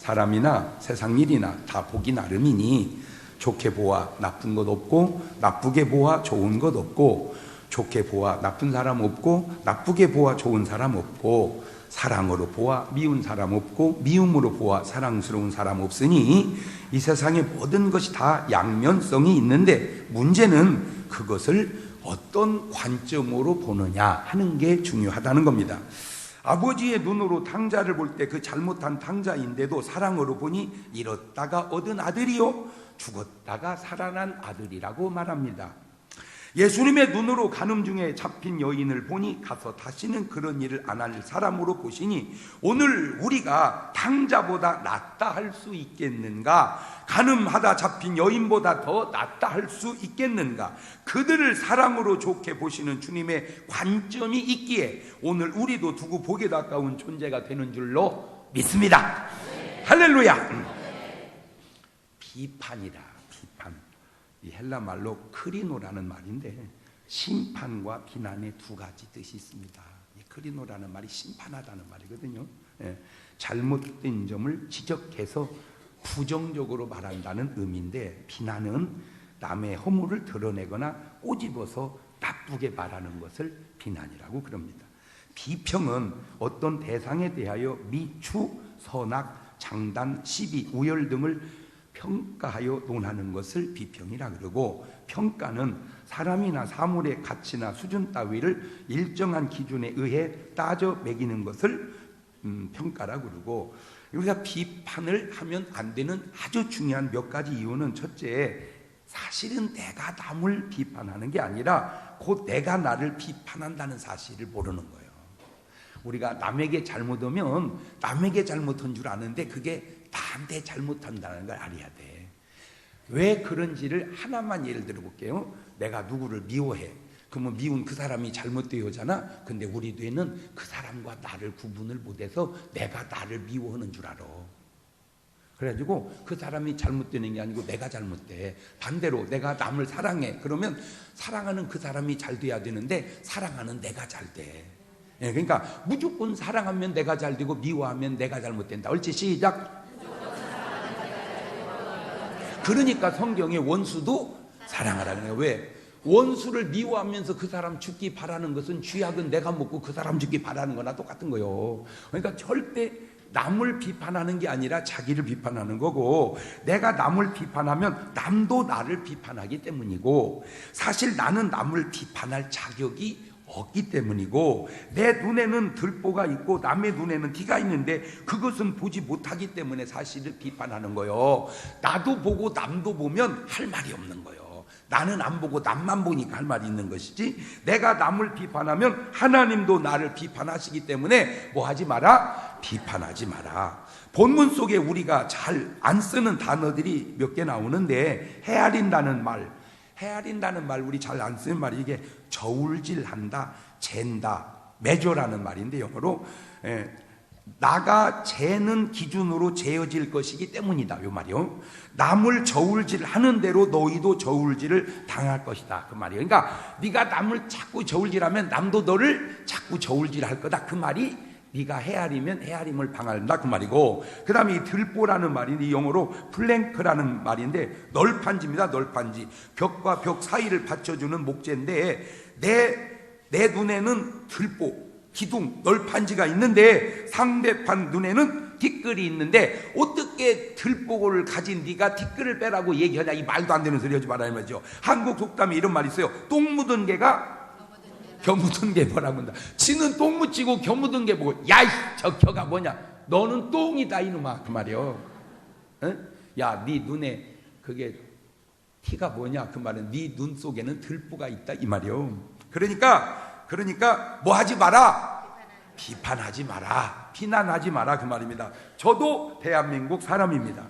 사람이나 세상 일이나 다 보기 나름이니 좋게 보아 나쁜 것 없고 나쁘게 보아 좋은 것 없고 좋게 보아 나쁜 사람 없고 나쁘게 보아 좋은 사람 없고 사랑으로 보아 미운 사람 없고 미움으로 보아 사랑스러운 사람 없으니 이 세상의 모든 것이 다 양면성이 있는데 문제는 그것을 어떤 관점으로 보느냐 하는 게 중요하다는 겁니다. 아버지의 눈으로 탕자를 볼 때 그 잘못한 탕자인데도 사랑으로 보니 잃었다가 얻은 아들이요 죽었다가 살아난 아들이라고 말합니다. 예수님의 눈으로 간음 중에 잡힌 여인을 보니 가서 다시는 그런 일을 안 할 사람으로 보시니 오늘 우리가 탕자보다 낫다 할 수 있겠는가? 간음하다 잡힌 여인보다 더 낫다 할 수 있겠는가? 그들을 사랑으로 좋게 보시는 주님의 관점이 있기에 오늘 우리도 두고 보기에 가까운 존재가 되는 줄로 믿습니다. 할렐루야. 비판이다. 비판. 이 헬라 말로 크리노라는 말인데 심판과 비난의 두 가지 뜻이 있습니다. 이 크리노라는 말이 심판하다는 말이거든요. 잘못된 점을 지적해서 부정적으로 말한다는 의미인데 비난은 남의 허물을 드러내거나 꼬집어서 나쁘게 말하는 것을 비난이라고 그럽니다. 비평은 어떤 대상에 대하여 미추, 선악, 장단, 시비, 우열 등을 평가하여 논하는 것을 비평이라 그러고 평가는 사람이나 사물의 가치나 수준 따위를 일정한 기준에 의해 따져 매기는 것을 평가라 그러고 우리가 비판을 하면 안 되는 아주 중요한 몇 가지 이유는 첫째, 사실은 내가 남을 비판하는 게 아니라 곧 내가 나를 비판한다는 사실을 모르는 거예요. 우리가 남에게 잘못하면 남에게 잘못한 줄 아는데 그게 나한테 잘못한다는 걸 알아야 돼. 왜 그런지를 하나만 예를 들어 볼게요. 내가 누구를 미워해. 그러면 미운 그 사람이 잘못되어잖아. 근데 우리 뇌는 그 사람과 나를 구분을 못해서 내가 나를 미워하는 줄 알아. 그래가지고 그 사람이 잘못되는 게 아니고 내가 잘못돼. 반대로 내가 남을 사랑해. 그러면 사랑하는 그 사람이 잘 돼야 되는데 사랑하는 내가 잘 돼. 그러니까 무조건 사랑하면 내가 잘 되고 미워하면 내가 잘못된다. 옳지? 시작. 그러니까 성경에 원수도 사랑하라 그래요. 왜? 원수를 미워하면서 그 사람 죽기 바라는 것은 쥐약은 내가 먹고 그 사람 죽기 바라는 거나 똑같은 거예요. 그러니까 절대 남을 비판하는 게 아니라 자기를 비판하는 거고 내가 남을 비판하면 남도 나를 비판하기 때문이고 사실 나는 남을 비판할 자격이 없기 때문이고 내 눈에는 들보가 있고 남의 눈에는 티가 있는데 그것은 보지 못하기 때문에 사실을 비판하는 거예요. 나도 보고 남도 보면 할 말이 없는 거예요. 나는 안 보고 남만 보니까 할 말이 있는 것이지 내가 남을 비판하면 하나님도 나를 비판하시기 때문에 뭐 하지 마라? 비판하지 마라. 본문 속에 우리가 잘 안 쓰는 단어들이 몇 개 나오는데 헤아린다는 말 우리 잘 안 쓰는 말이 이게 저울질한다, 잰다, measure라는 말인데 영어로 나가 재는 기준으로 재어질 것이기 때문이다 이 말이요. 남을 저울질하는 대로 너희도 저울질을 당할 것이다 그 말이에요. 그러니까 네가 남을 자꾸 저울질하면 남도 너를 자꾸 저울질할 거다 그 말이 네가 헤아리면 헤아림을 당한다 그 말이고 그 다음에 이 들보라는 말이 영어로 플랭크라는 말인데 널판지입니다. 널판지 벽과 벽 사이를 받쳐주는 목재인데 내 눈에는 들보 기둥 널판지가 있는데 상대편 눈에는 티끌이 있는데 어떻게 들보를 가진 네가 티끌을 빼라고 얘기하냐 이 말도 안 되는 소리 하지 말아야 말이죠. 한국 속담에 이런 말이 있어요. 똥 묻은 개가 겨 묻은 게 뭐라고 한다. 지는 똥 묻히고 겨 묻은 게 뭐고 야이 저 겨가 뭐냐 너는 똥이다 이놈아 그 말이요. 응? 야 네 눈에 그게 티가 뭐냐 그 말은 네 눈 속에는 들보가 있다 이 말이요. 그러니까 뭐 하지 마라 비판하지 마라 비난하지 마라 그 말입니다. 저도 대한민국 사람입니다.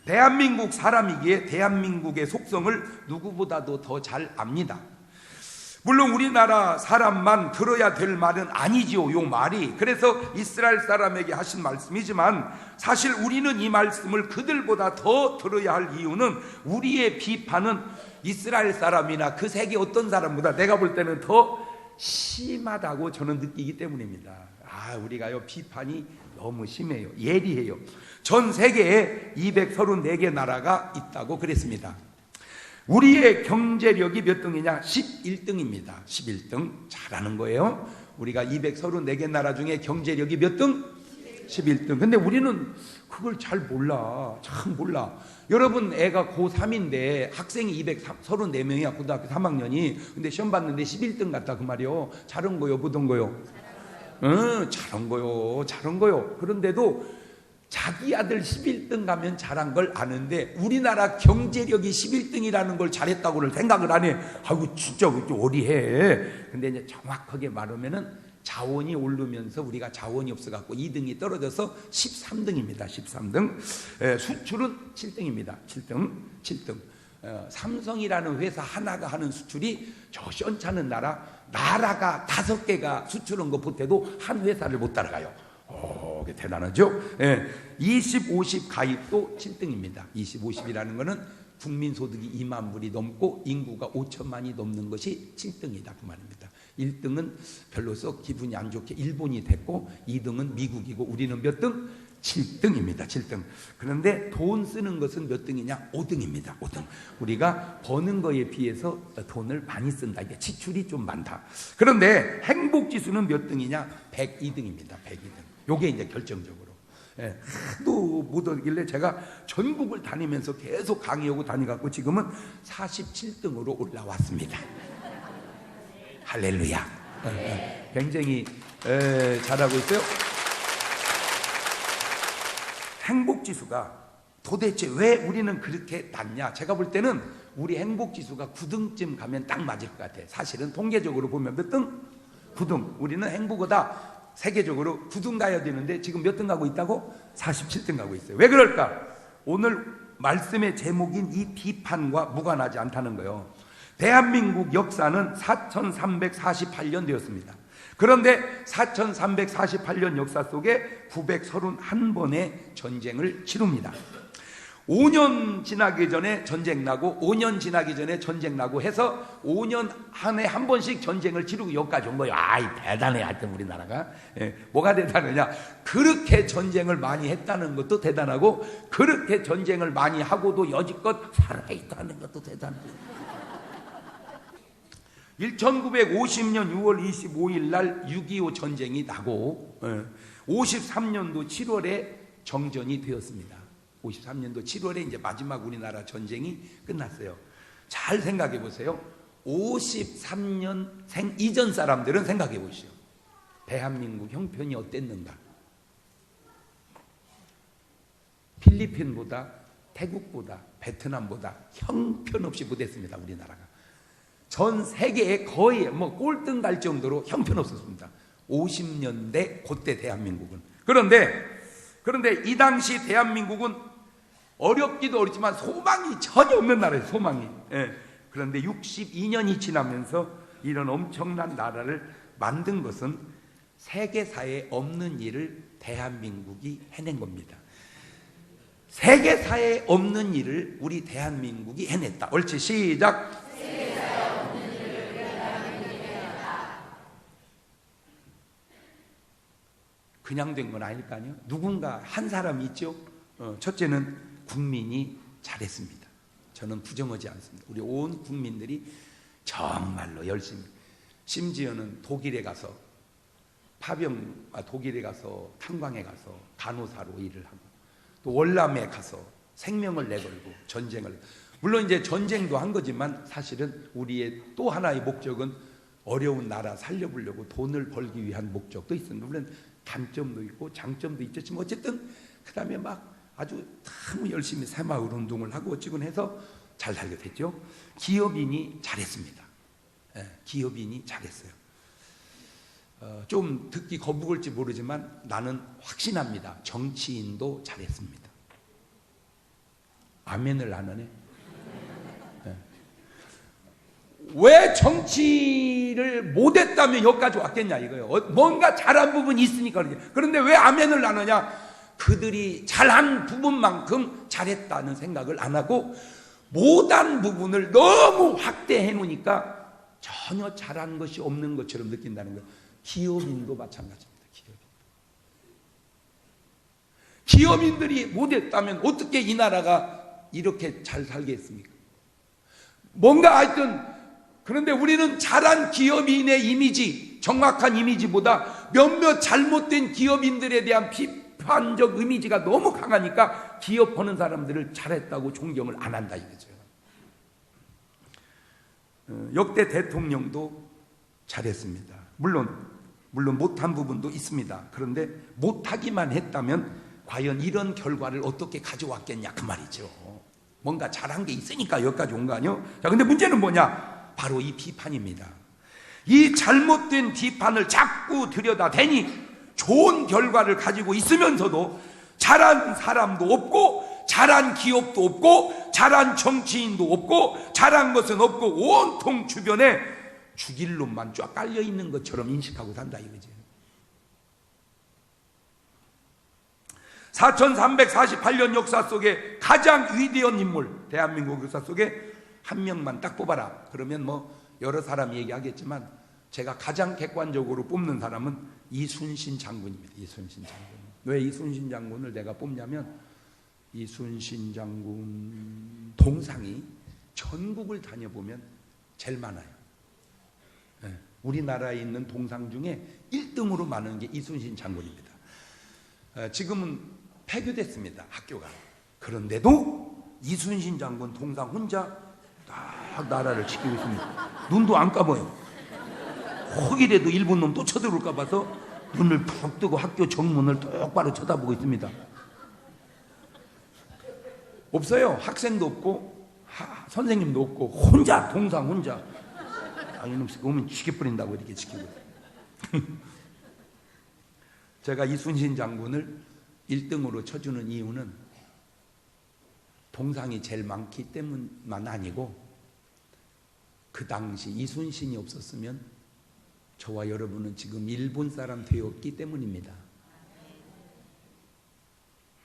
대한민국 사람이기에 대한민국의 속성을 누구보다도 더 잘 압니다. 물론 우리나라 사람만 들어야 될 말은 아니지요 요 말이. 그래서 이스라엘 사람에게 하신 말씀이지만 사실 우리는 이 말씀을 그들보다 더 들어야 할 이유는 우리의 비판은 이스라엘 사람이나 그 세계 어떤 사람보다 내가 볼 때는 더 심하다고 저는 느끼기 때문입니다. 우리가요 비판이 너무 심해요. 예리해요. 전 세계에 234개 나라가 있다고 그랬습니다. 우리의 경제력이 몇 등이냐? 11등입니다. 11등. 잘하는 거예요. 우리가 234개 나라 중에 경제력이 몇 등? 11등. 근데 우리는 그걸 잘 몰라. 참 몰라. 여러분 애가 고3인데 학생이 234명이야. 고등학교 3학년이. 근데 시험 봤는데 11등 같다 그 말이요. 잘한 거요? 못한 거요? 잘한 거요. 잘한 거요. 그런데도 자기 아들 11등 가면 잘한 걸 아는데 우리나라 경제력이 11등이라는 걸 잘했다고를 생각을 안 해. 아이고 진짜 어리해. 근데 이제 정확하게 말하면은 자원이 오르면서 우리가 자원이 없어갖고 2등이 떨어져서 13등입니다. 13등. 수출은 7등입니다. 7등. 삼성이라는 회사 하나가 하는 수출이 저 시원찮은 나라가 5개가 수출한 것 보태도 한 회사를 못 따라가요. 그게 대단하죠? 20, 50 가입도 7등입니다. 20, 50이라는 거는 국민소득이 2만 불이 넘고 인구가 5천만이 넘는 것이 7등이다 그 말입니다. 1등은 별로서 기분이 안 좋게 일본이 됐고 2등은 미국이고 우리는 몇 등? 7등입니다. 7등. 그런데 돈 쓰는 것은 몇 등이냐? 5등입니다. 5등. 우리가 버는 거에 비해서 돈을 많이 쓴다. 이게 지출이 좀 많다. 그런데 행복지수는 몇 등이냐? 102등입니다. 102등. 요게 이제 결정적으로. 하도 못 오길래 제가 전국을 다니면서 계속 강의하고 다니갖고 지금은 47등으로 올라왔습니다. 할렐루야. 굉장히 잘하고 있어요. 행복지수가 도대체 왜 우리는 그렇게 낮냐? 제가 볼 때는 우리 행복지수가 9등쯤 가면 딱 맞을 것 같아요. 사실은 통계적으로 보면 몇 등? 9등. 우리는 행복보다 세계적으로 9등 가야 되는데 지금 몇 등 가고 있다고? 47등 가고 있어요. 왜 그럴까? 오늘 말씀의 제목인 이 비판과 무관하지 않다는 거예요. 대한민국 역사는 4348년 되었습니다. 그런데 4348년 역사 속에 931번의 전쟁을 치릅니다. 5년 지나기 전에 전쟁 나고 5년 지나기 전에 전쟁 나고 해서 5년 안에 한 번씩 전쟁을 치르고 여기까지 온 거예요. 대단해. 하여튼 우리나라가. 뭐가 대단하냐? 그렇게 전쟁을 많이 했다는 것도 대단하고 그렇게 전쟁을 많이 하고도 여지껏 살아있다는 것도 대단해요. 1950년 6월 25일 날 6.25 전쟁이 나고 53년도 7월에 정전이 되었습니다. 53년도 7월에 이제 마지막 우리나라 전쟁이 끝났어요. 잘 생각해 보세요. 53년생 이전 사람들은 생각해 보시죠. 대한민국 형편이 어땠는가? 필리핀보다 태국보다 베트남보다 형편없이 못했습니다. 우리나라가. 전 세계에 거의 꼴등 갈 정도로 형편없었습니다. 50년대 그때 대한민국은. 그런데 이 당시 대한민국은 어렵기도 어렵지만 소망이 전혀 없는 나라예요. 소망이. 그런데 62년이 지나면서 이런 엄청난 나라를 만든 것은 세계사에 없는 일을 대한민국이 해낸 겁니다. 세계사에 없는 일을 우리 대한민국이 해냈다. 옳지, 시작. 그냥 된 건 아닐 거 아니에요? 누군가 한 사람이 있죠. 첫째는 국민이 잘했습니다. 저는 부정하지 않습니다. 우리 온 국민들이 정말로 열심히, 심지어는 독일에 가서 독일에 가서 탄광에 가서 간호사로 일을 하고 또 월남에 가서 생명을 내걸고 전쟁을, 물론 이제 전쟁도 한 거지만 사실은 우리의 또 하나의 목적은 어려운 나라 살려보려고 돈을 벌기 위한 목적도 있습니다. 물론 단점도 있고 장점도 있겠지만 어쨌든 그 다음에 막 아주 너무 열심히 새마을 운동을 하고 어찌곤 해서 잘 살게 됐죠. 기업인이 잘했습니다. 기업인이 잘했어요. 좀 듣기 거북할지 모르지만 나는 확신합니다. 정치인도 잘했습니다. 아멘을 안 하네. 왜 정치를 못했다면 여기까지 왔겠냐 이거예요. 뭔가 잘한 부분이 있으니까 그러지. 그런데 왜 아멘을 안 하냐? 그들이 잘한 부분만큼 잘했다는 생각을 안 하고 못한 부분을 너무 확대해 놓으니까 전혀 잘한 것이 없는 것처럼 느낀다는 거예요. 기업인도 마찬가지입니다. 기업인. 기업인들이 못했다면 어떻게 이 나라가 이렇게 잘 살겠습니까? 뭔가 하여튼, 그런데 우리는 잘한 기업인의 이미지, 정확한 이미지보다 몇몇 잘못된 기업인들에 대한 비판적 이미지가 너무 강하니까 기업 버는 사람들을 잘했다고 존경을 안 한다 이거죠. 역대 대통령도 잘했습니다. 물론 못한 부분도 있습니다. 그런데 못하기만 했다면 과연 이런 결과를 어떻게 가져왔겠냐 그 말이죠. 뭔가 잘한 게 있으니까 여기까지 온 거 아니에요? 자, 근데 문제는 뭐냐? 바로 이 비판입니다. 이 잘못된 비판을 자꾸 들여다대니 좋은 결과를 가지고 있으면서도 잘한 사람도 없고 잘한 기업도 없고 잘한 정치인도 없고 잘한 것은 없고 온통 주변에 죽일 놈만 쫙 깔려 있는 것처럼 인식하고 산다 이거지. 4348년 역사 속에 가장 위대한 인물, 대한민국 역사 속에 한 명만 딱 뽑아라. 그러면 뭐 여러 사람 얘기하겠지만 제가 가장 객관적으로 뽑는 사람은 이순신 장군입니다. 이순신 장군. 왜 이순신 장군을 내가 뽑냐면 이순신 장군 동상이 전국을 다녀보면 제일 많아요. 네. 우리나라에 있는 동상 중에 1등으로 많은 게 이순신 장군입니다. 지금은 폐교됐습니다. 학교가. 그런데도 이순신 장군 동상 혼자 딱 나라를 지키고 있습니다. 눈도 안 감아요. 혹이라도 일본 놈 또 쳐들어올까 봐서 눈을 푹 뜨고 학교 정문을 똑바로 쳐다보고 있습니다. 없어요. 학생도 없고 선생님도 없고 혼자 동상 혼자. 이놈 오면 죽여버린다고 이렇게 지키고 있어요. 제가 이순신 장군을 1등으로 쳐주는 이유는 동상이 제일 많기 때문만 아니고 그 당시 이순신이 없었으면 저와 여러분은 지금 일본 사람 되었기 때문입니다.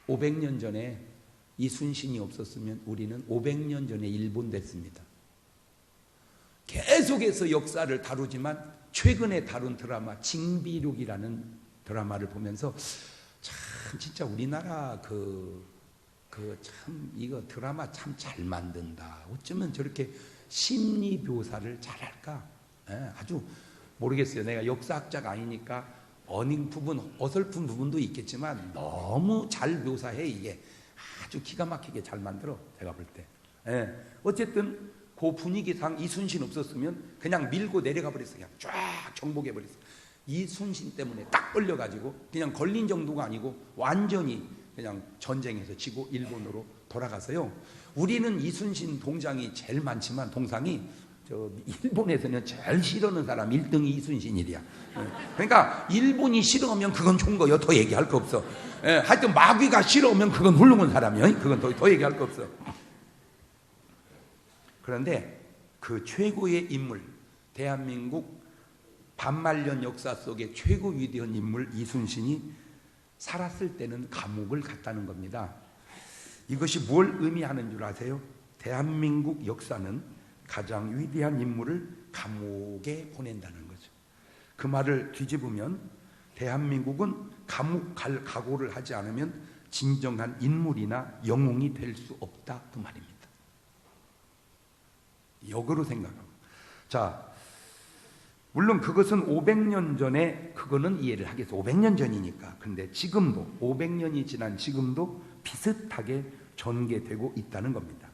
500년 전에 이순신이 없었으면 우리는 500년 전에 일본 됐습니다. 계속해서 역사를 다루지만 최근에 다룬 드라마 징비록이라는 드라마를 보면서 참 진짜 우리나라 참 이거 드라마 참 잘 만든다. 어쩌면 저렇게 심리 묘사를 잘할까? 아주 모르겠어요. 내가 역사학자가 아니니까 어설픈 부분도 있겠지만 너무 잘 묘사해. 이게 아주 기가 막히게 잘 만들어. 제가 볼 때. 어쨌든 그 분위기상 이순신 없었으면 그냥 밀고 내려가 버렸어요. 그냥 쫙 정복해 버렸어요. 이순신 때문에 딱 걸려가지고 그냥 걸린 정도가 아니고 완전히 그냥 전쟁에서 지고 일본으로 돌아가서요. 우리는 이순신 동상이 제일 많지만 동상이 일본에서는 제일 싫어하는 사람 1등이 이순신이야. 그러니까 일본이 싫어하면 그건 좋은 거요. 더 얘기할 거 없어. 하여튼 마귀가 싫어하면 그건 훌륭한 사람이요. 그건 더 얘기할 거 없어. 그런데 그 최고의 인물, 대한민국 반말년 역사 속의 최고 위대한 인물 이순신이 살았을 때는 감옥을 갔다는 겁니다. 이것이 뭘 의미하는 줄 아세요? 대한민국 역사는 가장 위대한 인물을 감옥에 보낸다는 거죠. 그 말을 뒤집으면 대한민국은 감옥 갈 각오를 하지 않으면 진정한 인물이나 영웅이 될 수 없다 그 말입니다. 역으로 생각하고. 자, 물론 그것은 500년 전에 그거는 이해를 하겠어. 500년 전이니까. 근데 지금도 500년이 지난 지금도 비슷하게 전개되고 있다는 겁니다.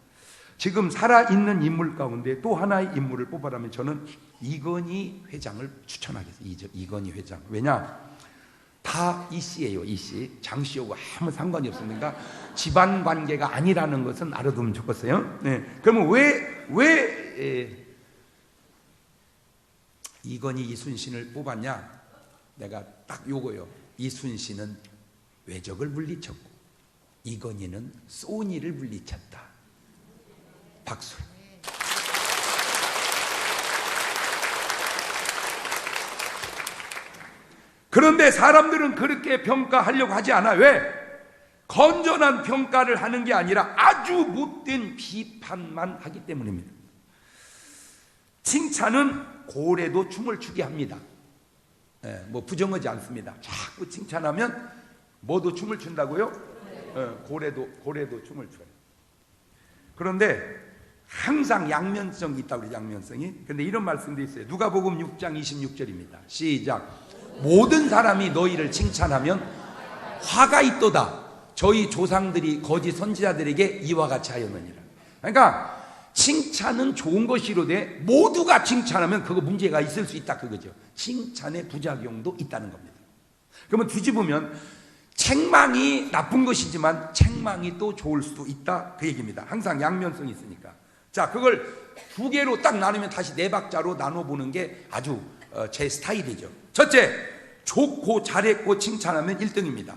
지금 살아있는 인물 가운데 또 하나의 인물을 뽑아라면 저는 이건희 회장을 추천하겠습니다. 이건희 회장. 왜냐? 다 이씨예요. 이씨. 장씨하고 아무 상관이 없으니까 집안 관계가 아니라는 것은 알아두면 좋겠어요. 네. 그러면 왜 이건희 이순신을 뽑았냐? 내가 딱 요거요. 이순신은 외적을 물리쳤고 이건희는 소니를 물리쳤다. 박수. 그런데 사람들은 그렇게 평가하려고 하지 않아. 왜? 건전한 평가를 하는 게 아니라 아주 못된 비판만 하기 때문입니다. 칭찬은 고래도 춤을 추게 합니다. 뭐 부정하지 않습니다. 자꾸 칭찬하면 뭐도 춤을 춘다고요? 고래도 춤을 춰요. 그런데 항상 양면성이 있다고 그래요. 양면성이. 근데 이런 말씀도 있어요. 누가복음 6장 26절입니다. 시작. 모든 사람이 너희를 칭찬하면 화가 있도다. 저희 조상들이 거짓 선지자들에게 이와 같이 하였느니라. 그러니까 칭찬은 좋은 것이로되 모두가 칭찬하면 그거 문제가 있을 수 있다 그거죠. 칭찬의 부작용도 있다는 겁니다. 그러면 뒤집으면 책망이 나쁜 것이지만 책망이 또 좋을 수도 있다 그 얘기입니다. 항상 양면성이 있으니까. 자, 그걸 두 개로 딱 나누면 다시 네 박자로 나눠보는 게 아주 제 스타일이죠. 첫째, 좋고 잘했고 칭찬하면 1등입니다.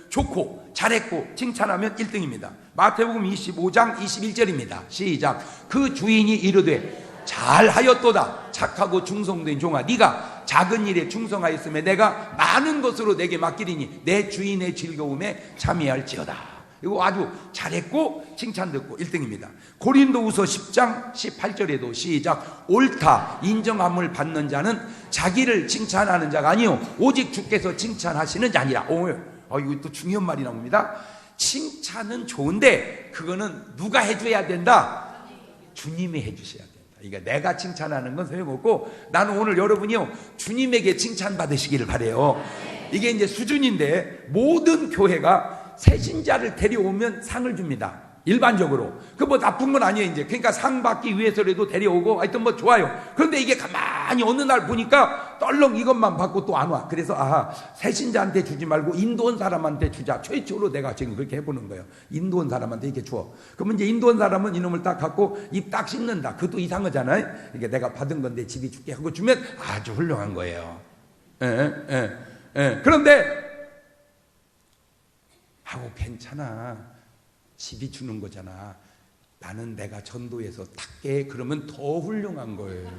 좋고 잘했고 칭찬하면 1등입니다. 마태복음 25장 21절입니다. 시작. 그 주인이 이르되 잘하였도다. 착하고 충성된 종아, 네가 작은 일에 충성하였으면 내가 많은 것으로 내게 맡기리니 내 주인의 즐거움에 참여할지어다. 이거 아주 잘했고 칭찬 듣고 1등입니다. 고린도후서 10장 18절에도 시작. 옳다 인정함을 받는 자는 자기를 칭찬하는 자가 아니요 오직 주께서 칭찬하시는 자니라. 이거 또 중요한 말이 나옵니다. 칭찬은 좋은데 그거는 누가 해줘야 된다? 주님이 해주셔야 된다. 그러니까 내가 칭찬하는 건 소용없고 나는 오늘 여러분이요 주님에게 칭찬받으시기를 바래요. 이게 이제 수준인데 모든 교회가 새 신자를 데려오면 상을 줍니다. 일반적으로. 그 뭐 나쁜 건 아니에요, 이제. 그러니까 상 받기 위해서라도 데려오고 하여튼 뭐 좋아요. 그런데 이게 가만히 어느 날 보니까 떨렁 이것만 받고 또 안 와. 그래서 새신자한테 주지 말고 인도 온 사람한테 주자. 최초로 내가 지금 그렇게 해보는 거예요. 인도 온 사람한테 이렇게 줘. 그러면 이제 인도 온 사람은 이놈을 딱 갖고 입 딱 씻는다. 그것도 이상하잖아요. 이게 내가 받은 건데 집이 줄게 하고 주면 아주 훌륭한 거예요. 그런데 괜찮아. 집이 주는 거잖아. 나는 내가 전도해서 닦게. 그러면 더 훌륭한 거예요.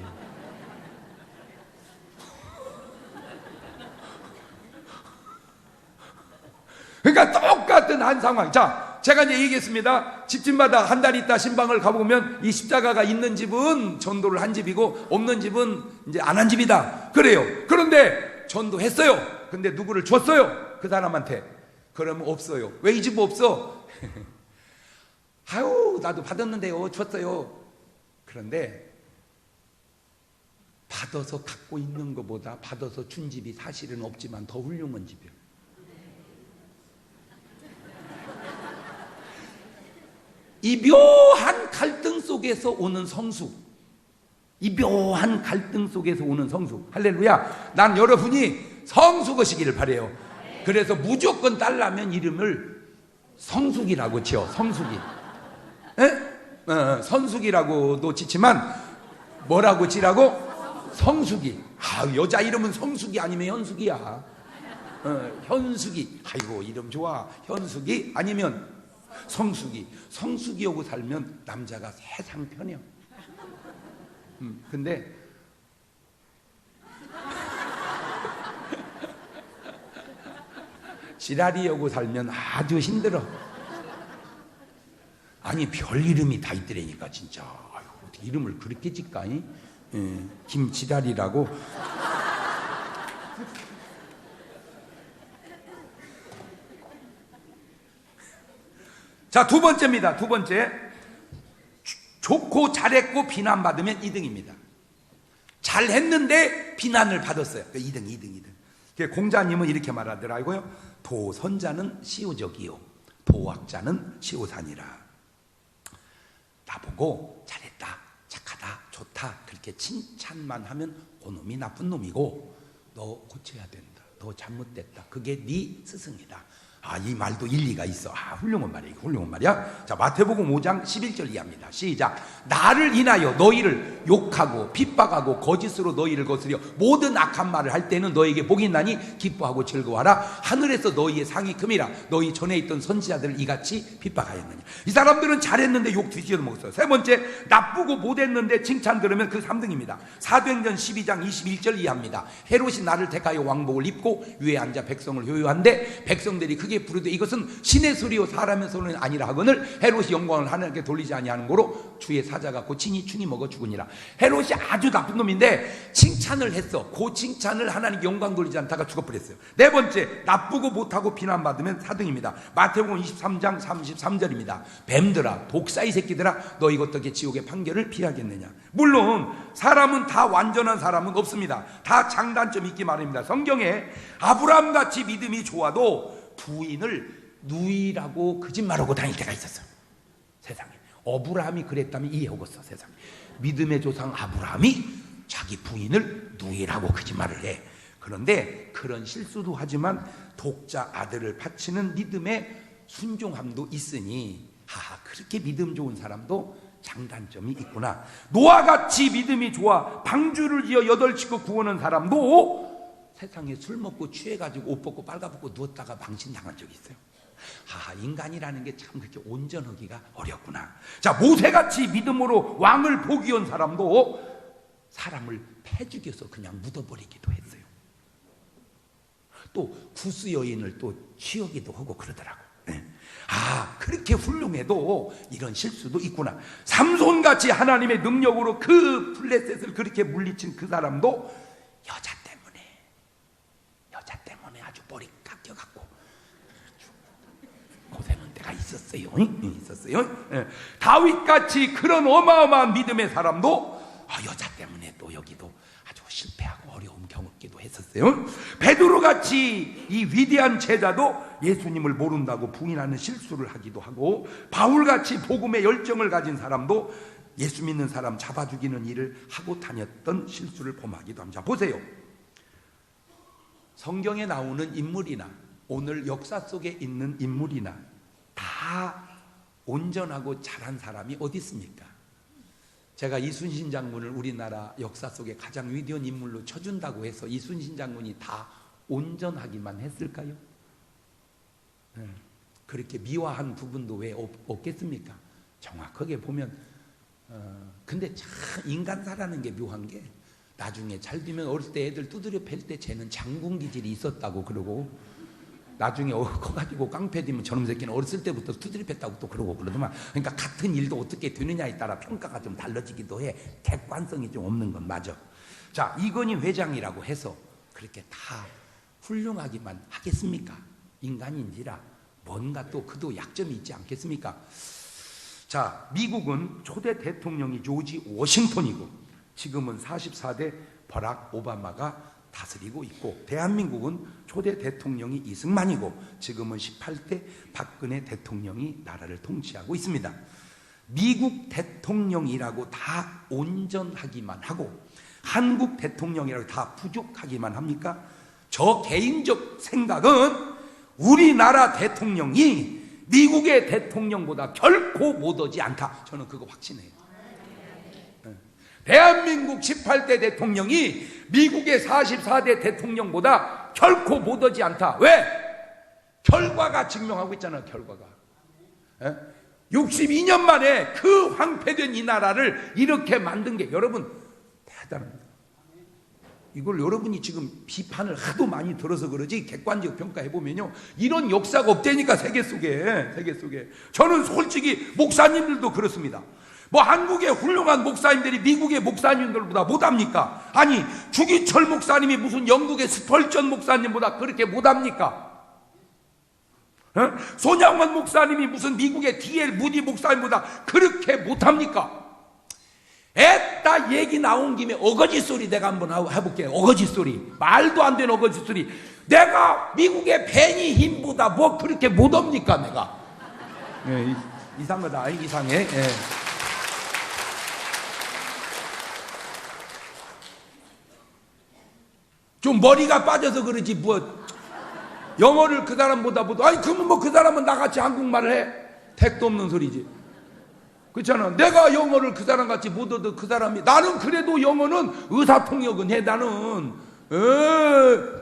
그러니까 똑같은 한 상황. 자, 제가 이제 얘기했습니다. 집집마다 한 달 있다 신방을 가보면 이 십자가가 있는 집은 전도를 한 집이고 없는 집은 이제 안 한 집이다. 그래요. 그런데 전도했어요. 근데 누구를 줬어요? 그 사람한테. 그러면 없어요. 왜 이 집 없어? 나도 받았는데요. 줬어요. 그런데 받아서 갖고 있는 것보다 받아서 준 집이 사실은 없지만 더 훌륭한 집이에요. 이 묘한 갈등 속에서 오는 성숙. 이 묘한 갈등 속에서 오는 성숙. 할렐루야. 난 여러분이 성숙하시기를 바라요. 그래서 무조건 딸라면 이름을 성숙이라고 지어. 성숙이. 선숙이라고도 짓지만 뭐라고 지라고? 성숙이. 여자 이름은 성숙이 아니면 현숙이야. 현숙이. 아이고 이름 좋아. 현숙이 아니면 성숙이. 성숙이하고 살면 남자가 세상 편해요. 근데 지랄이하고 살면 아주 힘들어. 아니 별 이름이 다 있더라니까 진짜. 어떻게 이름을 그렇게 짓까? 김지랄이라고. 자, 두 번째입니다. 두 번째. 좋고 잘했고 비난받으면 2등입니다. 잘했는데 비난을 받았어요. 2등. 공자님은 이렇게 말하더라고요. 도선자는 시오적이요 도학자는 시오산이라. 나보고 잘했다, 착하다, 좋다 그렇게 칭찬만 하면 그놈이 나쁜 놈이고 너 고쳐야 된다, 너 잘못됐다, 그게 네 스승이다. 이 말도 일리가 있어. 훌륭한 말이야. 훌륭한 말이야. 자, 마태복음 5장 11절 이해합니다. 시작. 나를 인하여 너희를 욕하고 핍박하고 거짓으로 너희를 거스려 모든 악한 말을 할 때는 너에게 복이 있나니 기뻐하고 즐거워하라. 하늘에서 너희의 상이 큼이라. 너희 전에 있던 선지자들을 이같이 핍박하였느냐. 이 사람들은 잘했는데 욕 뒤집어 먹었어요. 세 번째, 나쁘고 못했는데 칭찬 들으면 그 3등입니다. 사도행전 12장 21절 이해합니다. 헤롯이 나를 택하여 왕복을 입고 위에 앉아 백성을 효요한데 백성들이 그 크게 부르되 이것은 신의 소리요 사람의 소리는 아니라 하거늘 헤롯이 영광을 하나님께 돌리지 아니하는 거로 주의 사자가 고치니 충이 먹어 죽으니라. 헤롯이 아주 나쁜 놈인데 칭찬을 했어. 그 칭찬을 하나님 영광 돌리지 않다가 죽어버렸어요. 네 번째, 나쁘고 못하고 비난받으면 4등입니다. 마태복음 23장 33절입니다. 뱀들아, 독사이 새끼들아, 너희 어떻게 지옥의 판결을 피하겠느냐. 물론 사람은 다 완전한 사람은 없습니다. 다 장단점이 있기 마련입니다. 성경에 아브라함같이 믿음이 좋아도 부인을 누이라고 거짓말하고 다닐 때가 있었어요. 세상에. 어브라함이 그랬다면 이해하겠어. 세상에. 믿음의 조상 아브라함이 자기 부인을 누이라고 거짓말을 해. 그런데 그런 실수도 하지만 독자 아들을 바치는 믿음의 순종함도 있으니 그렇게 믿음 좋은 사람도 장단점이 있구나. 노아같이 믿음이 좋아 방주를 지어 8식구 구하는 사람도 세상에 술 먹고 취해가지고 옷 벗고 빨가벗고 누웠다가 망신당한 적이 있어요. 인간이라는 게 참 그렇게 온전하기가 어렵구나. 자, 모세같이 믿음으로 왕을 포기한 사람도 사람을 패 죽여서 그냥 묻어버리기도 했어요. 또 구스 여인을 또 취하기도 하고 그러더라고. 그렇게 훌륭해도 이런 실수도 있구나. 삼손같이 하나님의 능력으로 그 블레셋을 그렇게 물리친 그 사람도 여자 때문에 아주 머리 깎여갖고 고생한 때가 있었어요. 다윗같이 그런 어마어마한 믿음의 사람도 여자 때문에 또 여기도 아주 실패하고 어려움 겪기도 했었어요. 베드로같이 이 위대한 제자도 예수님을 모른다고 부인하는 실수를 하기도 하고, 바울같이 복음의 열정을 가진 사람도 예수 믿는 사람 잡아 죽이는 일을 하고 다녔던 실수를 범하기도 합니다. 보세요. 성경에 나오는 인물이나 오늘 역사 속에 있는 인물이나 다 온전하고 잘한 사람이 어디 있습니까? 제가 이순신 장군을 우리나라 역사 속에 가장 위대한 인물로 쳐준다고 해서 이순신 장군이 다 온전하기만 했을까요? 그렇게 미화한 부분도 왜 없겠습니까? 정확하게 보면 근데 참 인간사라는 게 묘한 게 나중에 잘 되면 어릴 때 애들 두드려 팰 때 쟤는 장군 기질이 있었다고 그러고, 나중에 커가지고 깡패 되면 저놈 새끼는 어렸을 때부터 두드려 팼다고 또 그러고 그러더만. 그러니까 같은 일도 어떻게 되느냐에 따라 평가가 좀 달라지기도 해. 객관성이 좀 없는 건 맞아. 자, 이건희 회장이라고 해서 그렇게 다 훌륭하기만 하겠습니까? 인간인지라 뭔가 또 그도 약점이 있지 않겠습니까? 자, 미국은 초대 대통령이 조지 워싱턴이고 지금은 44대 버락 오바마가 다스리고 있고, 대한민국은 초대 대통령이 이승만이고 지금은 18대 박근혜 대통령이 나라를 통치하고 있습니다. 미국 대통령이라고 다 온전하기만 하고 한국 대통령이라고 다 부족하기만 합니까? 저 개인적 생각은 우리나라 대통령이 미국의 대통령보다 결코 못하지 않다. 저는 그거 확신해요. 대한민국 18대 대통령이 미국의 44대 대통령보다 결코 못하지 않다. 왜? 결과가 증명하고 있잖아요. 결과가. 62년 만에 그 황폐된 이 나라를 이렇게 만든 게 여러분 대단합니다. 이걸 여러분이 지금 비판을 하도 많이 들어서 그러지 객관적 평가해보면요, 이런 역사가 없다니까. 세계 속에. 저는 솔직히 목사님들도 그렇습니다. 뭐 한국의 훌륭한 목사님들이 미국의 목사님들보다 못합니까? 아니, 주기철 목사님이 무슨 영국의 스펄전 목사님보다 그렇게 못합니까? 손양원 목사님이 무슨 미국의 D.L. 무디 목사님보다 그렇게 못합니까? 애따 얘기 나온 김에 어거지 소리 내가 한번 해볼게요. 어거지 소리, 말도 안 되는 어거지 소리. 내가 미국의 베니 힘보다 뭐 그렇게 못합니까? 내가 이상하다. 이상해. 좀 머리가 빠져서 그러지 뭐 영어를 그 사람보다 못해. 아니 그러면 뭐 그 사람은 나같이 한국말을 해? 택도 없는 소리지. 그렇잖아. 내가 영어를 그 사람같이 못해도 그 사람이, 나는 그래도 영어는 의사통역은 해. 나는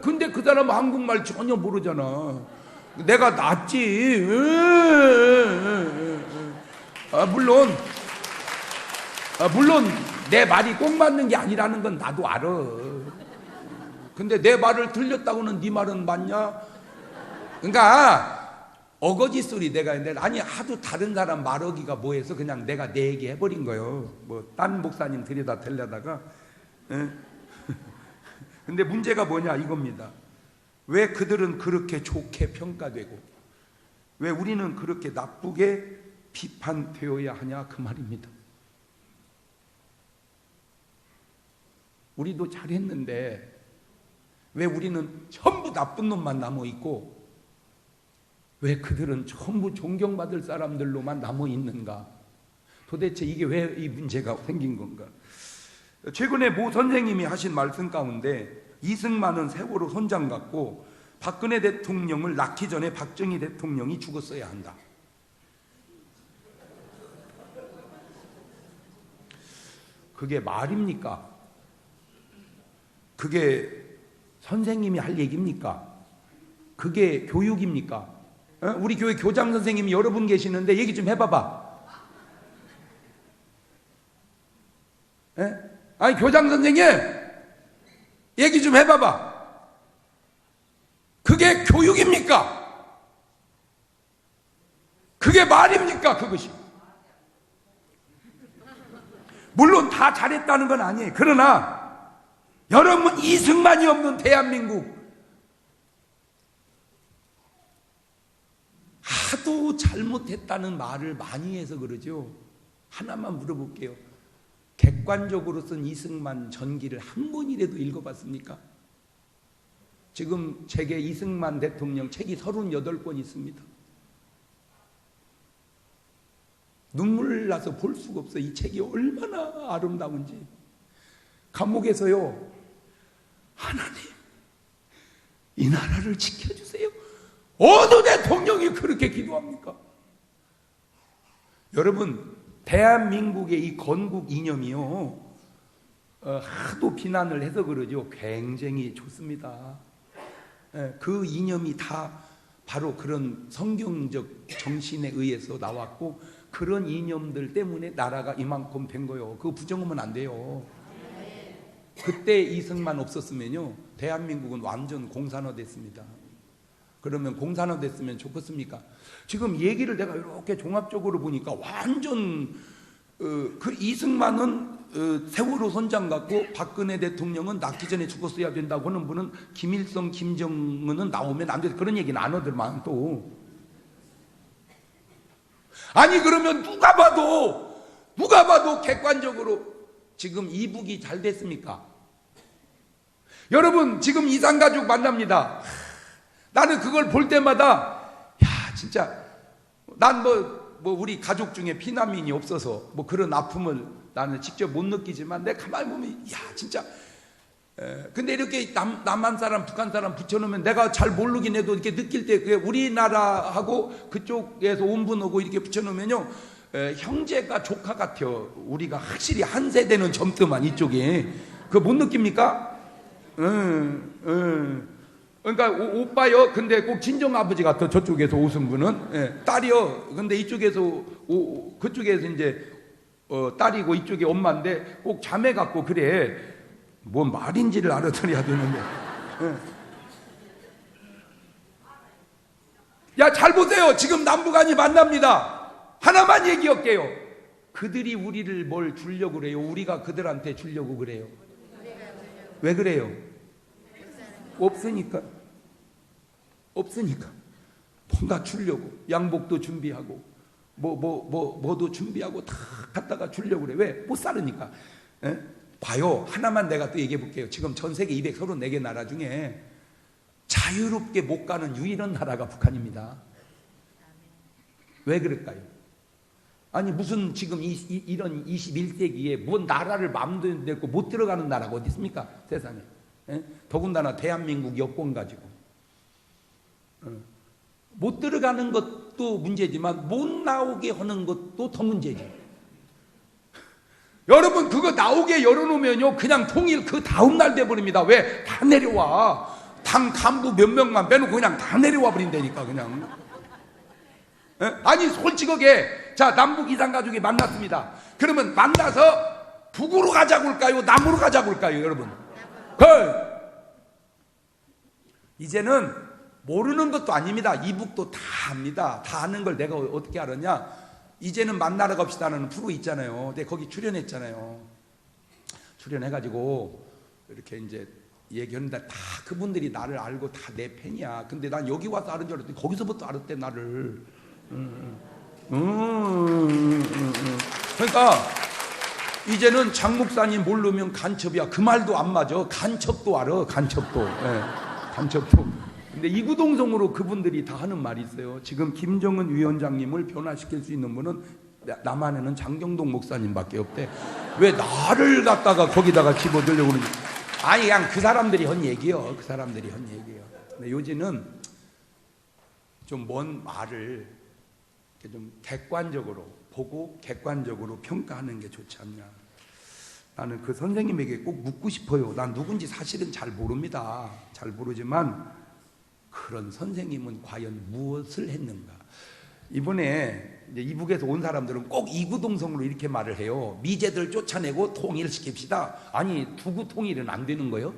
근데 그 사람은 한국말 전혀 모르잖아. 내가 낫지. 물론 내 말이 꼭 맞는 게 아니라는 건 나도 알아. 근데 내 말을 들렸다고는 네 말은 맞냐? 그러니까 어거지 소리 내가 했는데, 아니 하도 다른 사람 말하기가 뭐해서 그냥 내가 내 얘기 해버린 거예요. 뭐 딴 목사님 들여다 대려다가. 근데 문제가 뭐냐 이겁니다. 왜 그들은 그렇게 좋게 평가되고 왜 우리는 그렇게 나쁘게 비판되어야 하냐 그 말입니다. 우리도 잘했는데 왜 우리는 전부 나쁜 놈만 남아있고 왜 그들은 전부 존경받을 사람들로만 남아있는가? 도대체 이게 왜 이 문제가 생긴 건가? 최근에 모 선생님이 하신 말씀 가운데 이승만은 세월호 선장 같고 박근혜 대통령을 낳기 전에 박정희 대통령이 죽었어야 한다. 그게 말입니까? 그게 선생님이 할 얘기입니까? 그게 교육입니까? 우리 교회 교장 선생님이 여러 분 계시는데 얘기 좀 해봐봐. 아니 교장 선생님 얘기 좀 해봐봐. 그게 교육입니까? 그게 말입니까? 그것이. 물론 다 잘했다는 건 아니에요. 그러나 여러분 이승만이 없는 대한민국 하도 잘못했다는 말을 많이 해서 그러죠. 하나만 물어볼게요. 객관적으로 쓴 이승만 전기를 한 번이라도 읽어봤습니까? 지금 제게 이승만 대통령 책이 38권 있습니다. 눈물 나서 볼 수가 없어요. 이 책이 얼마나 아름다운지. 감옥에서요, 하나님 이 나라를 지켜주세요. 어느 대통령이 그렇게 기도합니까? 여러분 대한민국의 이 건국 이념이요 하도 비난을 해서 그러죠. 굉장히 좋습니다. 그 이념이 다 바로 그런 성경적 정신에 의해서 나왔고 그런 이념들 때문에 나라가 이만큼 된 거예요. 그거 부정하면 안 돼요. 그때 이승만 없었으면요 대한민국은 완전 공산화 됐습니다. 그러면 공산화 됐으면 좋겠습니까? 지금 얘기를 내가 이렇게 종합적으로 보니까 완전 그 이승만은 세월호 선장 같고 박근혜 대통령은 낳기 전에 죽었어야 된다고 하는 분은 김일성, 김정은은 나오면 안 돼. 그런 얘기는 안 하더만 또. 아니 그러면 누가 봐도 객관적으로 지금 이북이 잘 됐습니까? 여러분 지금 이산가족 만납니다. 나는 그걸 볼 때마다 야 진짜 난 뭐 우리 가족 중에 피난민이 없어서 뭐 그런 아픔을 나는 직접 못 느끼지만 내가 가만히 보면 야 진짜 근데 이렇게 남한 사람 북한 사람 붙여놓으면 내가 잘 모르긴 해도 이렇게 느낄 때 그게 우리나라하고 그쪽에서 온 분하고 이렇게 붙여놓으면요 형제가 조카 같아요. 우리가 확실히 한 세대는 젊더만 이쪽에 그거 못 느낍니까? 그러니까 오빠요. 근데 꼭 친정 아버지 같아. 저쪽에서 오신 분은 딸이요. 근데 이쪽에서 그쪽에서 이제 딸이고 이쪽에 엄마인데 꼭 자매 같고 그래. 뭔 말인지를 알아들어야 되는데. 야, 잘 보세요. 지금 남북한이 만납니다. 하나만 얘기할게요. 그들이 우리를 뭘 주려고 그래요? 우리가 그들한테 주려고 그래요? 왜 그래요? 없으니까. 뭔가 주려고. 양복도 준비하고, 뭐도 준비하고 다 갖다가 주려고 그래. 왜? 못 살으니까. 봐요. 하나만 내가 또 얘기해 볼게요. 지금 전 세계 234개 나라 중에 자유롭게 못 가는 유일한 나라가 북한입니다. 왜 그럴까요? 아니 무슨 지금 이런 21세기에 뭔 나라를 마음대로 내고 못 들어가는 나라가 어디 있습니까? 세상에. 더군다나 대한민국 여권 가지고 못 들어가는 것도 문제지만 못 나오게 하는 것도 더 문제지. 여러분 그거 나오게 열어놓으면요 그냥 통일 그 다음날 돼버립니다. 왜? 다 내려와. 당 간부 몇 명만 빼놓고 그냥 다 내려와 버린다니까 그냥. 아니 솔직하게 자 남북 이산가족이 만났습니다. 그러면 만나서 북으로 가자고 할까요? 남으로 가자고 할까요? 여러분 이제는 모르는 것도 아닙니다. 이북도 다 압니다. 다 아는 걸 내가 어떻게 알았냐? 이제는 만나러 갑시다는 프로 있잖아요. 내가 거기 출연했잖아요. 출연해가지고 이렇게 이제 얘기했는데 다 그분들이 나를 알고 다 내 팬이야. 근데 난 여기 와서 알은 줄 알았더니 거기서부터 알았대 나를. 그러니까 이제는 장 목사님 모르면 간첩이야. 그 말도 안 맞아. 간첩도 알아. 간첩도. 네, 간첩도. 근데 이구동성으로 그분들이 다 하는 말이 있어요. 지금 김정은 위원장님을 변화시킬 수 있는 분은 남한에는 장경동 목사님밖에 없대. 왜 나를 갖다가 거기다가 집어들려고 그러지? 아니 그냥 그 사람들이 한 얘기요. 그 사람들이 한 얘기요. 근데 요즘은 좀 먼 말을 이렇게 좀 객관적으로 보고 객관적으로 평가하는 게 좋지 않냐. 나는 그 선생님에게 꼭 묻고 싶어요. 난 누군지 사실은 잘 모릅니다. 잘 모르지만 그런 선생님은 과연 무엇을 했는가. 이번에 이제 이북에서 온 사람들은 꼭 이구동성으로 이렇게 말을 해요. 미제들 쫓아내고 통일시킵시다. 아니 두구 통일은 안 되는 거예요?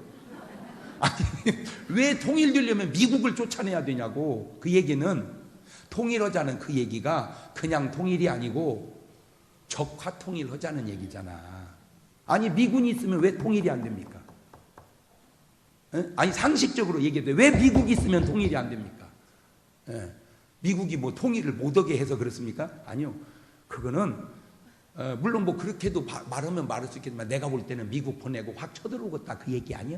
아니 왜 통일되려면 미국을 쫓아내야 되냐고. 그 얘기는 통일하자는 그 얘기가 그냥 통일이 아니고 적화 통일하자는 얘기잖아. 아니 미군이 있으면 왜 통일이 안 됩니까? 아니 상식적으로 얘기해도 왜 미국이 있으면 통일이 안 됩니까? 미국이 뭐 통일을 못하게 해서 그렇습니까? 아니요. 그거는 물론 뭐 그렇게도 말하면 말할 수 있겠지만 내가 볼 때는 미국 보내고 확 쳐들어오겠다 그 얘기 아니야?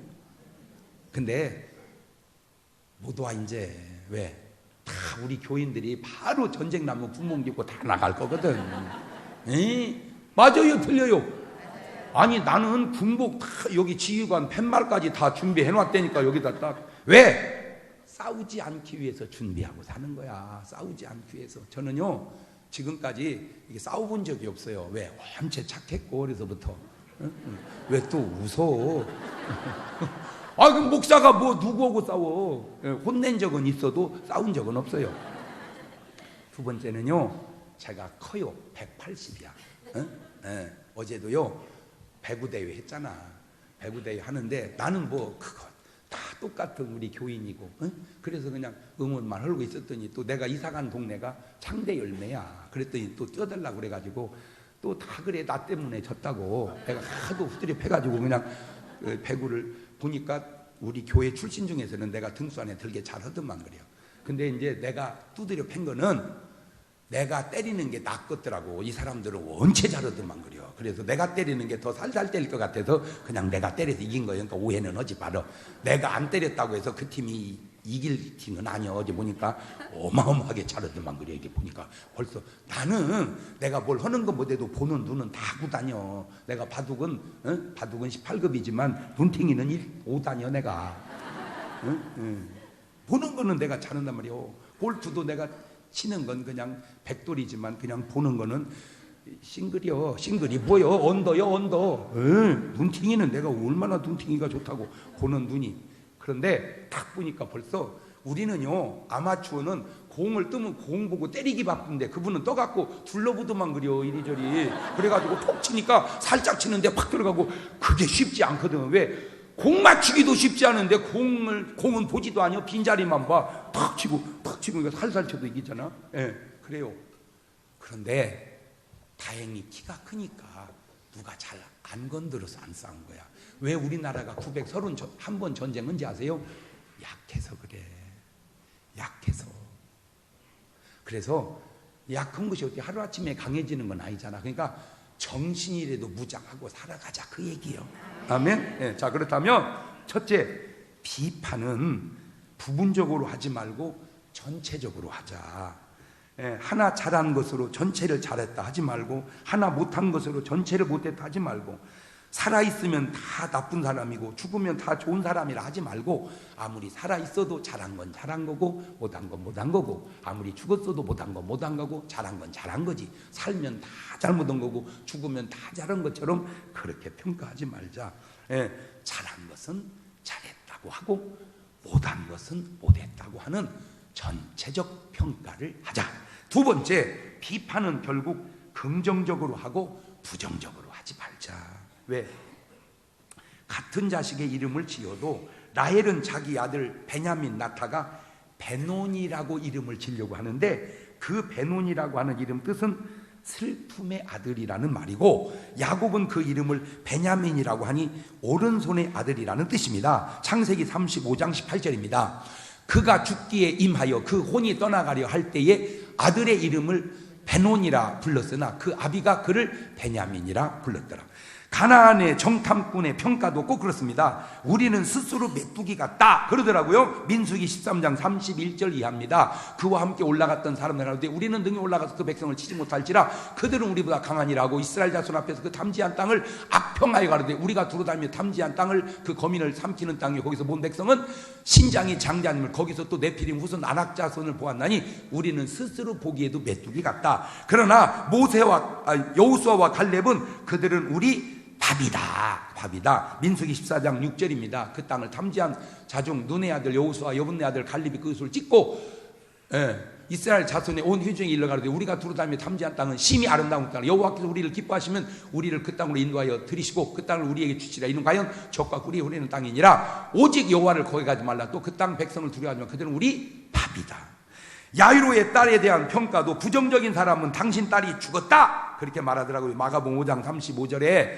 근데 못 와 이제. 왜? 다 우리 교인들이 바로 전쟁 나면 구멍 짓고 다 나갈 거거든. 맞아요 틀려요? 아니 나는 군복 다 여기 지휘관 팻말까지 다 준비해 놨다니까. 여기다 딱. 왜? 싸우지 않기 위해서 준비하고 사는 거야. 싸우지 않기 위해서. 저는요 지금까지 이게 싸워본 적이 없어요. 왜? 원체 착했고 어려서부터. 왜 또 웃어? 아 그럼 목사가 뭐 누구하고 싸워? 혼낸 적은 있어도 싸운 적은 없어요. 두 번째는요 제가 커요. 180이야. 어제도요 배구대회 했잖아. 배구대회 하는데 나는 뭐 그거 다 똑같은 우리 교인이고 그래서 그냥 응원만 하고 있었더니 또 내가 이사간 동네가 창대 열매야. 그랬더니 또 뛰어달라고 그래가지고 또 다 그래 나 때문에 졌다고 내가 하도 후드려 패가지고 그냥 배구를 보니까 우리 교회 출신 중에서는 내가 등수 안에 들게 잘하더만 그래요. 근데 이제 내가 두드려 팬 거는 내가 때리는 게 낫겠더라고. 이 사람들은 원체 잘하더만 그래요. 그래서 내가 때리는 게 더 살살 때릴 것 같아서 그냥 내가 때려서 이긴 거예요. 그러니까 오해는 하지 마라. 내가 안 때렸다고 해서 그 팀이 이길 팀은 아니야. 어제 보니까 어마어마하게 잘하더만 그래. 이게 보니까 벌써 나는 내가 뭘 하는 거 못해도 보는 눈은 다 하고 다녀. 내가 바둑은 18급이지만 눈탱이는 5다녀 내가. 보는 거는 내가 잘한단 말이요. 골프도 내가 치는 건 그냥 백돌이지만 그냥 보는 거는 싱글이요. 싱글이 뭐요? 언더요 언더. 눈팅이는 내가 얼마나 눈팅이가 좋다고 보는 눈이. 그런데 딱 보니까 벌써 우리는요 아마추어는 공을 뜨면 공 보고 때리기 바쁜데 그분은 떠갖고 둘러보더만 그려 이리저리. 그래가지고 톡 치니까 살짝 치는데 팍 들어가고 그게 쉽지 않거든. 왜? 공 맞추기도 쉽지 않은데 공은 보지도 않아. 빈자리만 봐. 탁 치고 그러니까 살살 쳐도 이기잖아. 그래요. 그런데 다행히 키가 크니까 누가 잘 안 건드려서 안 싸운 거야. 왜 우리나라가 931번 전쟁 언제 아세요? 약해서 그래. 약해서. 그래서 약한 것이 어떻게 하루아침에 강해지는 건 아니잖아. 그러니까 정신이라도 무장하고 살아가자 그 얘기예요. 아멘. 자 그렇다면 첫째, 비판은 부분적으로 하지 말고 전체적으로 하자. 하나 잘한 것으로 전체를 잘했다 하지 말고 하나 못한 것으로 전체를 못했다 하지 말고 살아있으면 다 나쁜 사람이고 죽으면 다 좋은 사람이라 하지 말고 아무리 살아있어도 잘한 건 잘한 거고 못한 건 못한 거고 아무리 죽었어도 못한 건 못한 거고 잘한 건 잘한 거지. 살면 다 잘못한 거고 죽으면 다 잘한 것처럼 그렇게 평가하지 말자. 잘한 것은 잘했다고 하고 못한 것은 못했다고 하는 전체적 평가를 하자. 두 번째, 비판은 결국 긍정적으로 하고 부정적으로 하지 말자. 왜? 같은 자식의 이름을 지어도 라헬은 자기 아들 베냐민 나타가 베논이라고 이름을 지려고 하는데, 그 베논이라고 하는 이름 뜻은 슬픔의 아들이라는 말이고, 야곱은 그 이름을 베냐민이라고 하니 오른손의 아들이라는 뜻입니다. 창세기 35장 18절입니다. 그가 죽기에 임하여 그 혼이 떠나가려 할 때에 아들의 이름을 베논이라 불렀으나 그 아비가 그를 베냐민이라 불렀더라. 가나안의 정탐꾼의 평가도 꼭 그렇습니다. 우리는 스스로 메뚜기 같다 그러더라고요. 민수기 13장 31절 이하입니다. 그와 함께 올라갔던 사람들 하는데 우리는 등에 올라가서 그 백성을 치지 못할지라 그들은 우리보다 강하니라고 이스라엘 자손 앞에서 그 탐지한 땅을 악평하여 가로되 우리가 두루다니며 탐지한 땅을 그 거민을 삼키는 땅이요 거기서 본 백성은 신장이 장자님을 거기서 또 네피림 후손 아낙 자손을 보았나니 우리는 스스로 보기에도 메뚜기 같다. 그러나 모세와 여호수아와 갈렙은 그들은 우리 밥이다. 민수기 14장 6절입니다. 그 땅을 탐지한 자중 눈의 아들 여호수아 여분의 아들 갈렙이 그것을 찍고 이스라엘 자손의 온 회중에 일러 가로되 우리가 두루다니며 탐지한 땅은 심히 아름다운 땅 여호와께서 우리를 기뻐하시면 우리를 그 땅으로 인도하여 들이시고 그 땅을 우리에게 주시라. 이는 과연 적과 꿀이 흐르는 땅이니라. 오직 여호와를 거기 가지 말라. 또 그 땅 백성을 두려워하지만 그들은 우리 밥이다. 야이로의 딸에 대한 평가도 부정적인 사람은 당신 딸이 죽었다 그렇게 말하더라고요. 마가복음 5장 35절에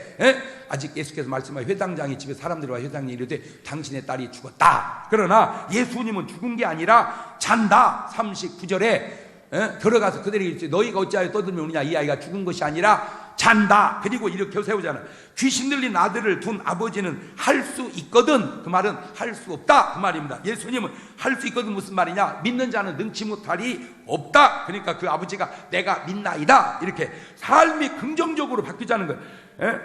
아직 예수께서 말씀하신 회당장이 집에 사람들과 회당장이 이르되 당신의 딸이 죽었다. 그러나 예수님은 죽은 게 아니라 잔다. 39절에 들어가서 그들에게 이르되 너희가 어찌하여 떠들며 오느냐. 이 아이가 죽은 것이 아니라 잔다. 그리고 이렇게 세우잖아. 귀신 들린 아들을 둔 아버지는 할 수 있거든. 그 말은 할 수 없다 그 말입니다. 예수님은 할 수 있거든 무슨 말이냐. 믿는 자는 능치 못할이 없다. 그러니까 그 아버지가 내가 믿나이다 이렇게 삶이 긍정적으로 바뀌자는 거예요.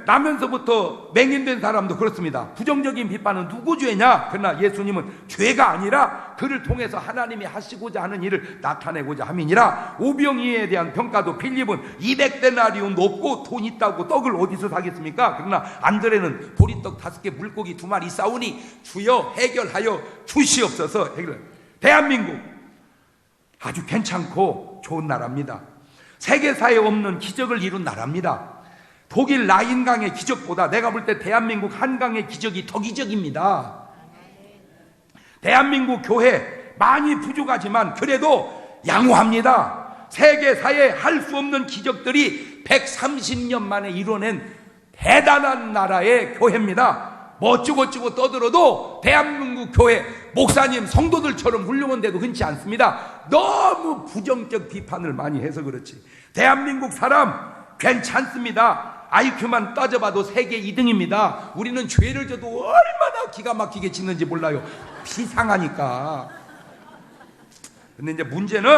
나면서부터 맹인된 사람도 그렇습니다. 부정적인 비판은 누구 죄냐. 그러나 예수님은 죄가 아니라 그를 통해서 하나님이 하시고자 하는 일을 나타내고자 함이니라. 오병이에 대한 평가도 필립은 200데나리온도 없고 돈 있다고 떡을 어디서 사겠습니까. 그러나 안드레는 보리떡 5개 물고기 2마리 싸우니 주여 해결하여 주시옵소서. 대한민국 아주 괜찮고 좋은 나라입니다. 세계사에 없는 기적을 이룬 나라입니다. 독일 라인강의 기적보다 내가 볼 때 대한민국 한강의 기적이 더 기적입니다. 대한민국 교회 많이 부족하지만 그래도 양호합니다. 세계사에 할 수 없는 기적들이 130년 만에 이뤄낸 대단한 나라의 교회입니다. 뭐 어쩌고저쩌고 떠들어도 대한민국 교회 목사님 성도들처럼 훌륭한데도 흔치 않습니다. 너무 부정적 비판을 많이 해서 그렇지. 대한민국 사람 괜찮습니다. IQ만 따져봐도 세계 2등입니다. 우리는 죄를 져도 얼마나 기가 막히게 짓는지 몰라요. 비상하니까. 근데 이제 문제는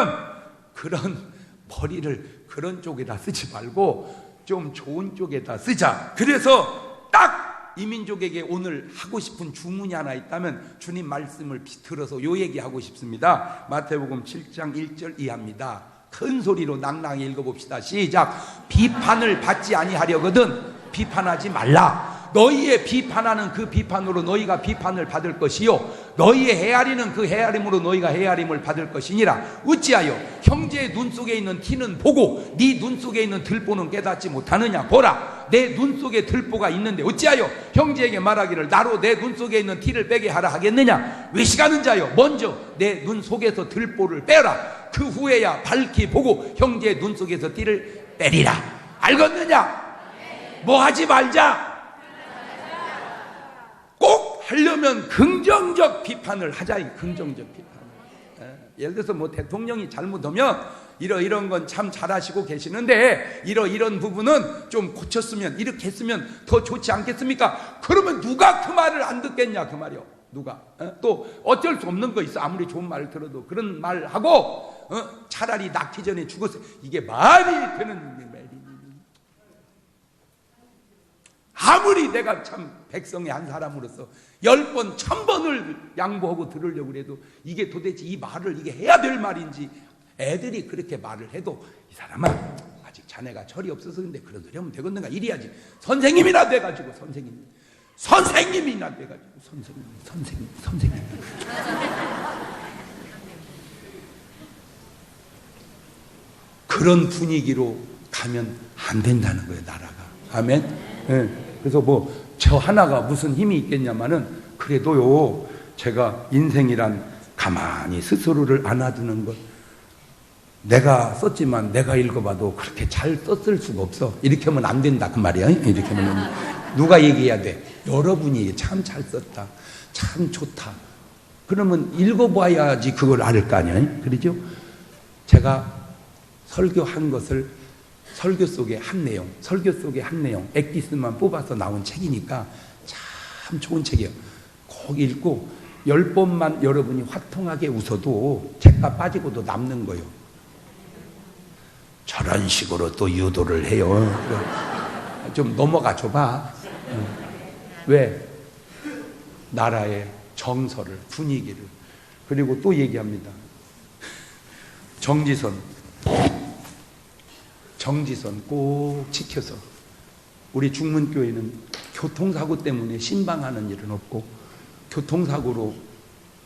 그런 머리를 그런 쪽에다 쓰지 말고 좀 좋은 쪽에다 쓰자. 그래서 딱 이 민족에게 오늘 하고 싶은 주문이 하나 있다면 주님 말씀을 들어서 요 얘기하고 싶습니다. 마태복음 7장 1절 이하입니다. 큰 소리로 낭낭히 읽어봅시다. 시작. 비판을 받지 아니하려거든 비판하지 말라. 너희의 비판하는 그 비판으로 너희가 비판을 받을 것이요 너희의 헤아리는 그 헤아림으로 너희가 헤아림을 받을 것이니라. 어찌하여 형제의 눈 속에 있는 티는 보고 네 눈 속에 있는 들보는 깨닫지 못하느냐. 보라 내 눈 속에 들보가 있는데 어찌하여 형제에게 말하기를 나로 내 눈 속에 있는 티를 빼게 하라 하겠느냐. 외식하는 자여 먼저 내 눈 속에서 들보를 빼라. 그 후에야 밝히 보고 형제의 눈 속에서 띠를 빼리라. 알겠느냐. 뭐 하지 말자. 꼭 하려면 긍정적 비판을 하자. 긍정적 비판. 예를 들어서 뭐 대통령이 잘못하면 이런 건 참 잘하시고 계시는데 이런 부분은 좀 고쳤으면 이렇게 했으면 더 좋지 않겠습니까? 그러면 누가 그 말을 안 듣겠냐 그 말이요. 누가 또 어쩔 수 없는 거 있어. 아무리 좋은 말을 들어도 그런 말 하고 차라리 낳기 전에 죽었어. 이게 말이 되는 말이. 아무리 내가 참 백성의 한 사람으로서 10번 1000번을 양보하고 들으려고 해도 이게 도대체 이 말을 이게 해야 될 말인지 애들이 그렇게 말을 해도 이 사람은 아직 자네가 철이 없어서 근데 그러려면 되겠는가 이래야지. 선생님이나 돼가지고 선생님이나 돼가지고 선생님 그런 분위기로 가면 안 된다는 거예요 나라가. 아멘. 네. 그래서 뭐 저 하나가 무슨 힘이 있겠냐마는 그래도요 제가 인생이란 가만히 스스로를 안아두는 것. 내가 썼지만 내가 읽어봐도 그렇게 잘 썼을 수가 없어. 이렇게 하면 안 된다 그 말이야. 이렇게 하면 누가 얘기해야 돼? 여러분이 참 잘 썼다, 참 좋다. 그러면 읽어봐야지 그걸 알 거 아니에요. 그러죠? 제가 설교한 것을 설교 속의 한 내용, 엑기스만 뽑아서 나온 책이니까 참 좋은 책이에요. 꼭 읽고 10번만 여러분이 화통하게 웃어도 책가 빠지고도 남는 거예요. 저런 식으로 또 유도를 해요. 좀 넘어가 줘봐. 왜? 나라의 정서를, 분위기를. 그리고 또 얘기합니다. 정지선 꼭 지켜서. 우리 중문교회는 교통사고 때문에 신방하는 일은 없고 교통사고로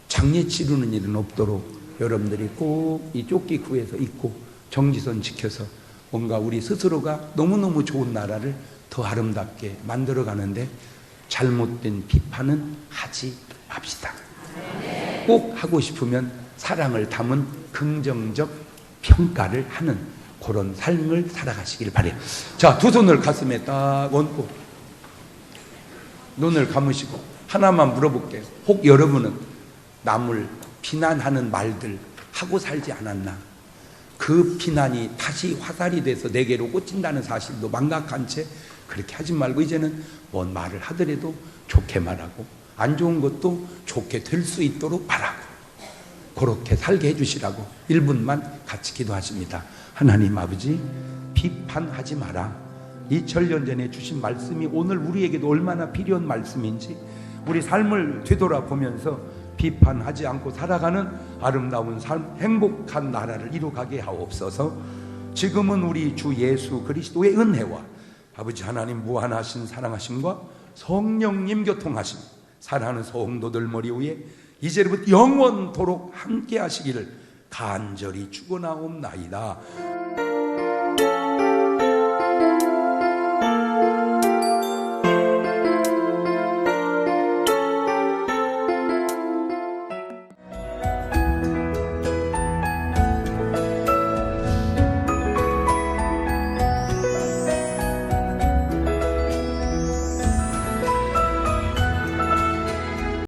장례 치르는 일은 없도록 여러분들이 꼭 이 쫓기 구해서 있고 정지선 지켜서 뭔가 우리 스스로가 너무너무 좋은 나라를 더 아름답게 만들어가는데 잘못된 비판은 하지 맙시다. 꼭 하고 싶으면 사랑을 담은 긍정적 평가를 하는 그런 삶을 살아가시길 바래요. 자, 두 손을 가슴에 딱 얹고 눈을 감으시고 하나만 물어볼게요. 혹 여러분은 남을 비난하는 말들 하고 살지 않았나? 그 비난이 다시 화살이 돼서 내게로 꽂힌다는 사실도 망각한 채 그렇게 하지 말고 이제는 뭔 말을 하더라도 좋게 말하고 안 좋은 것도 좋게 될 수 있도록 말하고 그렇게 살게 해주시라고 1분만 같이 기도하십니다. 하나님 아버지, 비판하지 마라. 2000년 전에 주신 말씀이 오늘 우리에게도 얼마나 필요한 말씀인지 우리 삶을 되돌아보면서 비판하지 않고 살아가는 아름다운 삶, 행복한 나라를 이루가게 하옵소서. 지금은 우리 주 예수 그리스도의 은혜와 아버지 하나님 무한하신 사랑하심과 성령님 교통하심, 사랑하는 성도들 머리 위에 이제부터 영원토록 함께 하시기를 간절히 축원하옵나이다.